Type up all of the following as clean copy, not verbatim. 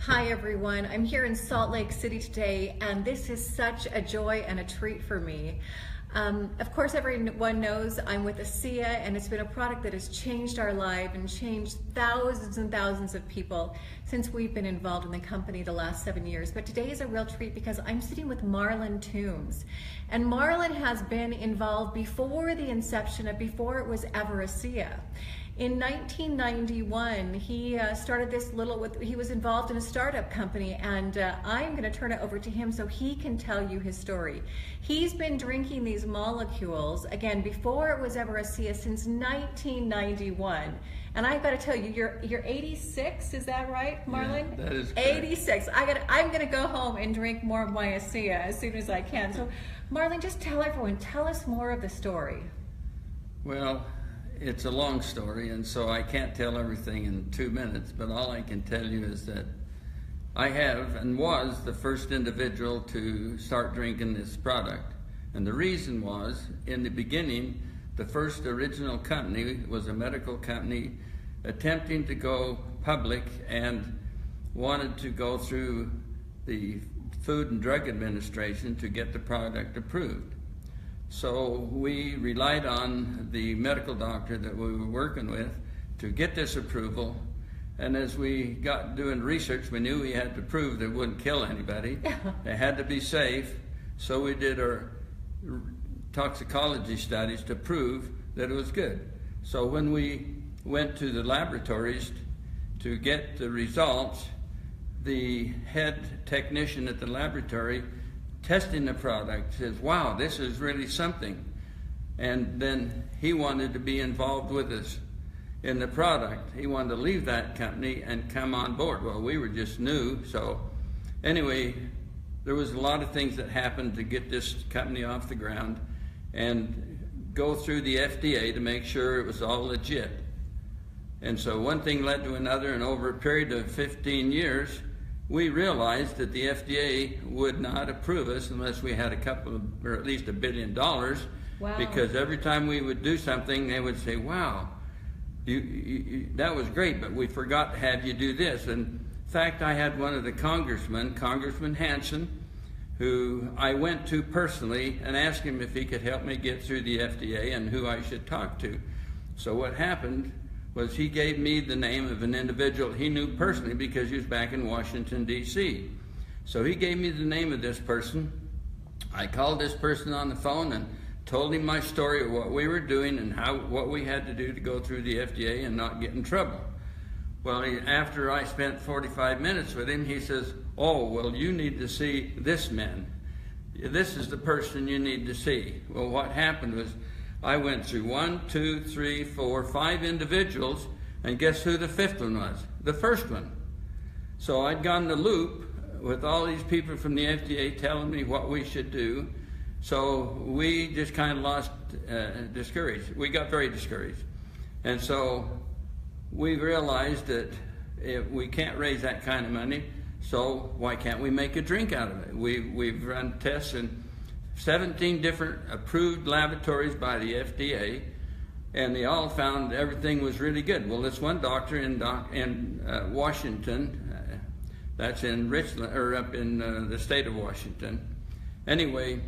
Hi everyone, I'm here in Salt Lake City today and this is such a joy and a treat for me. Of course everyone knows I'm with Asea and it's been a product that has changed our life and changed thousands and thousands of people since we've been involved in the company the last 7 years. But today is a real treat because I'm sitting with Marlin Toombs. And Marlin has been involved before the inception of before it was ever Asea. In 1991, he started this he was involved in a startup company, and I'm going to turn it over to him so he can tell you his story. He's been drinking these molecules, again, before it was ever Asea, since 1991. And I've got to tell you, you're 86, is that right, Marlin? Yeah, that is correct. 86. I'm going to go home and drink more of my Asea as soon as I can. So, Marlin, just tell us more of the story. Well, it's a long story, and so I can't tell everything in 2 minutes, but all I can tell you is that I have and was the first individual to start drinking this product. And the reason was, in the beginning, the first original company was a medical company attempting to go public and wanted to go through the Food and Drug Administration to get the product approved. So we relied on the medical doctor that we were working with to get this approval. And as we got doing research, we knew we had to prove that it wouldn't kill anybody. It had to be safe. So we did our toxicology studies to prove that it was good. So when we went to the laboratories to get the results, the head technician at the laboratory testing the product says, wow, this is really something. And then he wanted to be involved with us in the product. He wanted to leave that company and come on board. Well, we were just new, so anyway, there was a lot of things that happened to get this company off the ground and go through the FDA to make sure it was all legit. And so one thing led to another, and over a period of 15 years, we realized that the FDA would not approve us unless we had or at least $1 billion. Wow. Because every time we would do something, they would say, wow, that was great, but we forgot to have you do this. And in fact, I had one of the congressmen, Congressman Hansen, who I went to personally and asked him if he could help me get through the FDA and who I should talk to. So what happened was he gave me the name of an individual he knew personally because he was back in Washington, D.C. So he gave me the name of this person. I called this person on the phone and told him my story of what we were doing and what we had to do to go through the FDA and not get in trouble. Well, after I spent 45 minutes with him, he says, oh, well, you need to see this man. This is the person you need to see. Well, what happened was, I went through 1, 2, 3, 4, 5 individuals, and guess who the 5th one was? The first one. So I'd gone the loop with all these people from the FDA telling me what we should do. So we just kind of discouraged. We got very discouraged. And so we realized that if we can't raise that kind of money, so why can't we make a drink out of it? We've run tests in 17 different approved laboratories by the FDA, and they all found everything was really good. Well, this one doctor in Washington, that's in Richland, or up in the state of Washington. Anyway,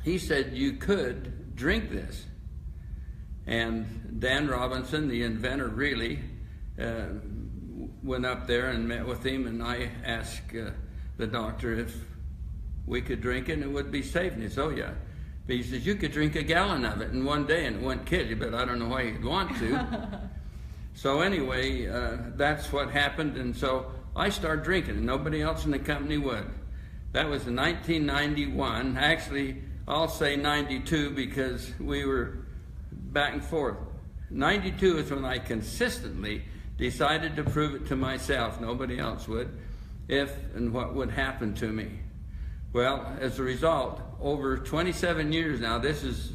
he said you could drink this. And Dan Robinson, the inventor, really went up there and met with him, and I asked the doctor if we could drink it and it would be safe. And he said, oh yeah. But he says, you could drink a gallon of it in one day and it wouldn't kill you, but I don't know why you'd want to. So anyway, that's what happened. And so I started drinking and nobody else in the company would. That was in 1991. Actually, I'll say 92 because we were back and forth. 92 is when I consistently decided to prove it to myself, nobody else would, if and what would happen to me. Well, as a result, over 27 years now, this is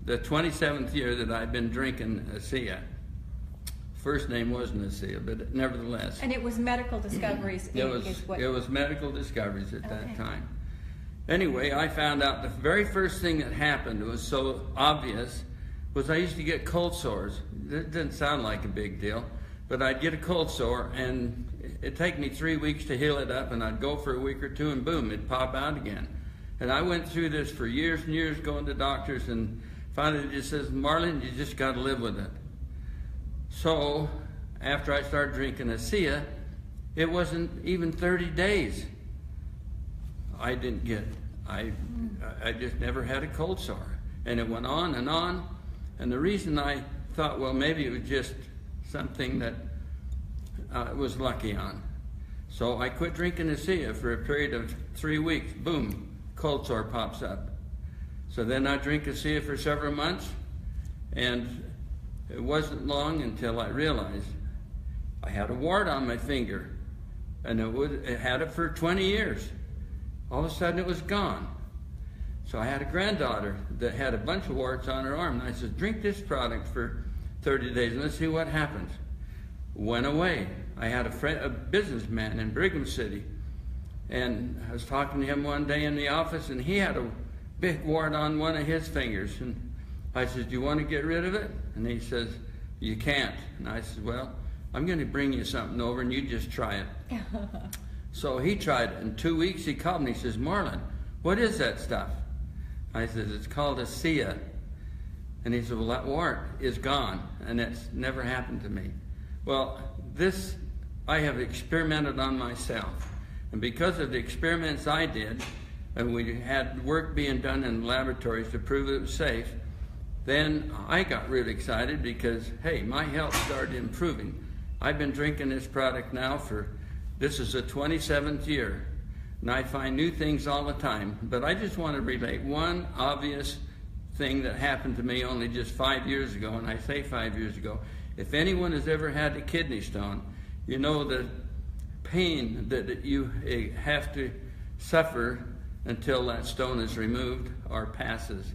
the 27th year that I've been drinking Asea. First name wasn't Asea, but nevertheless. And it was Medical Discoveries Inc. It was Medical Discoveries at that time. Anyway, I found out the very first thing that happened, it was so obvious, was I used to get cold sores. It didn't sound like a big deal, but I'd get a cold sore, and it'd take me 3 weeks to heal it up, and I'd go for a week or two, and boom, it'd pop out again. And I went through this for years and years, going to doctors, and finally it just says, Marlin, you just got to live with it. So after I started drinking Asea, it wasn't even 30 days. I just never had a cold sore. And it went on and on. And the reason I thought, well, maybe it was just something that I was lucky on. So I quit drinking Asea for a period of 3 weeks. Boom, cold sore pops up. So then I drink Asea for several months, and it wasn't long until I realized I had a wart on my finger, and it had it for 20 years. All of a sudden it was gone. So I had a granddaughter that had a bunch of warts on her arm, and I said, drink this product for 30 days and let's see what happens. Went away. I had a businessman in Brigham City, and I was talking to him one day in the office, and he had a big wart on one of his fingers. And I said, do you want to get rid of it? And he says, you can't. And I said, well, I'm going to bring you something over and you just try it. So he tried it. In 2 weeks he called me. He says, Marlin, what is that stuff? I said, it's called Asea. And he said, well, that wart is gone, and it's never happened to me. Well, this I have experimented on myself. And because of the experiments I did, and we had work being done in laboratories to prove it was safe, then I got really excited because, hey, my health started improving. I've been drinking this product now this is the 27th year, and I find new things all the time. But I just want to relate one obvious thing that happened to me only just 5 years ago, and I say 5 years ago. If anyone has ever had a kidney stone, you know the pain that you have to suffer until that stone is removed or passes.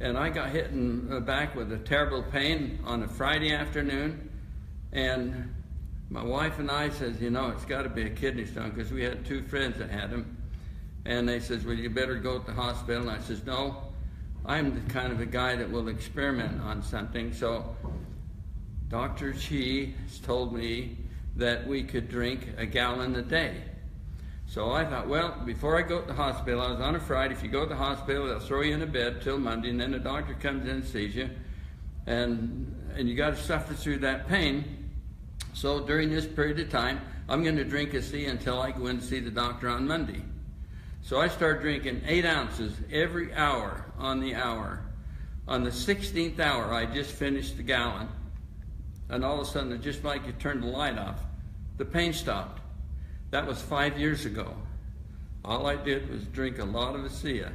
And I got hit in the back with a terrible pain on a Friday afternoon, and my wife and I says, you know, it's got to be a kidney stone, because we had 2 friends that had them. And they says, well, you better go to the hospital. And I says, no, I'm the kind of a guy that will experiment on something. So Dr. Chi told me that we could drink a gallon a day. So I thought, well, before I go to the hospital, I was on a Friday. If you go to the hospital, they'll throw you in a bed till Monday, and then the doctor comes in and sees you. And you got to suffer through that pain. So during this period of time, I'm going to drink Asea until I go in to see the doctor on Monday. So I start drinking 8 ounces every hour on the hour. On the 16th hour, I just finished the gallon. And all of a sudden, it's just like you turned the light off. The pain stopped. That was 5 years ago. All I did was drink a lot of Asea.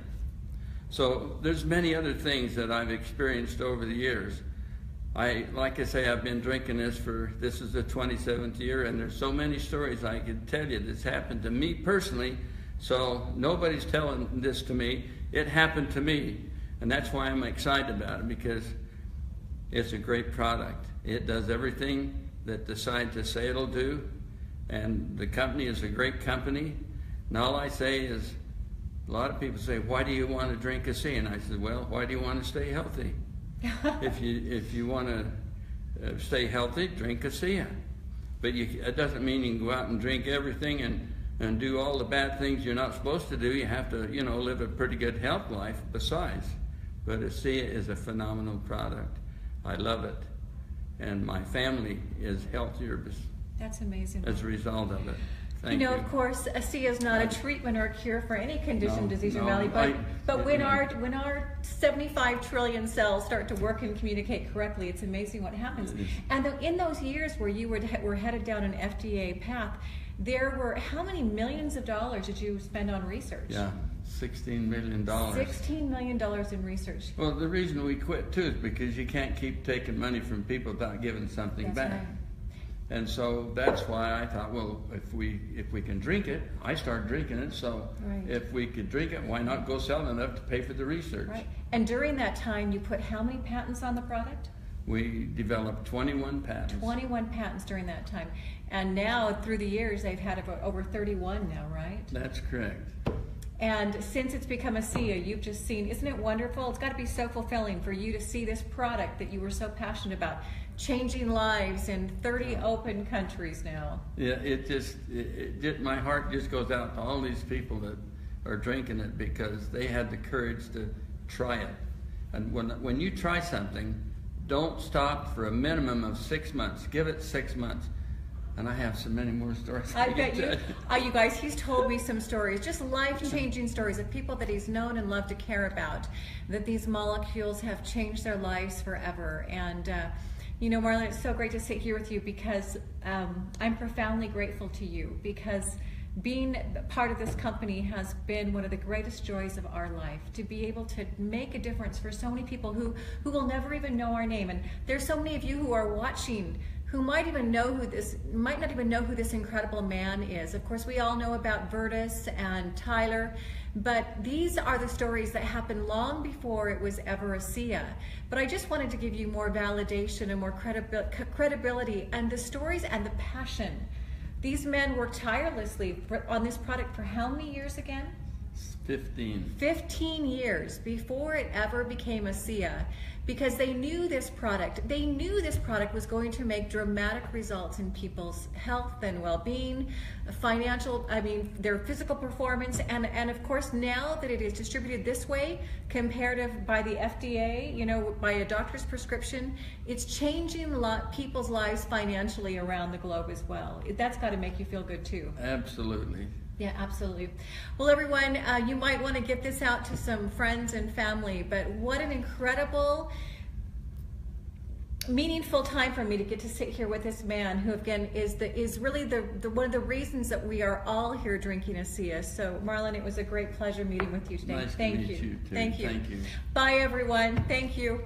So there's many other things that I've experienced over the years. Like I say, I've been drinking this is the 27th year, and there's so many stories I could tell you that's happened to me personally. So nobody's telling this to me. It happened to me, and that's why I'm excited about it, because it's a great product. It does everything that the scientists say it'll do, and the company is a great company. And all I say is, a lot of people say, why do you want to drink Asea? And I said, well, why do you want to stay healthy? If you want to stay healthy, drink Asea. But it doesn't mean you can go out and drink everything and do all the bad things you're not supposed to do. You have to, you know, live a pretty good health life besides. But Asea is a phenomenal product. I love it. And my family is healthier That's amazing. as a result of it. Thank you know, you. of course, Asea is not a treatment or a cure for any condition, disease, or no, malady. But when our 75 trillion cells start to work and communicate correctly, it's amazing what happens. And in those years where you were headed down an FDA path, there were how many millions of dollars did you spend on research? Yeah, $16 million. $16 million in research. Well, the reason we quit too is because you can't keep taking money from people without giving something That's back. right. And so that's why I thought, well, if we can drink it, I started drinking it. So Right. if we could drink it, why not go sell enough to pay for the research? Right. And during that time, you put how many patents on the product? We developed 21 patents. 21 patents during that time. And now, through the years, they've had over 31 now, right? That's correct. And since it's become Asea, you've just seen, isn't it wonderful? It's got to be so fulfilling for you to see this product that you were so passionate about changing lives in 30 open countries now. Yeah, my heart just goes out to all these people that are drinking it because they had the courage to try it. And when you try something, don't stop for a minimum of 6 months. Give it 6 months. And I have so many more stories. I bet you. You guys, he's told me some stories, just life-changing stories of people that he's known and loved to care about, that these molecules have changed their lives forever. And you know, Marlin, it's so great to sit here with you because I'm profoundly grateful to you, because being part of this company has been one of the greatest joys of our life, to be able to make a difference for so many people who will never even know our name. And there's so many of you who are watching who might not even know who this incredible man is. Of course, we all know about Virtus and Tyler, but these are the stories that happened long before it was ever Asea. But I just wanted to give you more validation and more credibility, and the stories and the passion. These men worked tirelessly on this product for how many years again? 15. 15 years before it ever became Asea, because they knew this product was going to make dramatic results in people's health and well-being, their physical performance, and of course, now that it is distributed this way, comparative by the FDA, you know, by a doctor's prescription, it's changing people's lives financially around the globe as well. That's got to make you feel good too. Absolutely. Yeah, absolutely. Well, everyone, you might want to get this out to some friends and family, but what an incredible, meaningful time for me to get to sit here with this man who, again, is really the one of the reasons that we are all here drinking Asea. So, Marlin, it was a great pleasure meeting with you today. Nice Thank to meet you too. Thank you. Thank you. Bye, everyone. Thank you.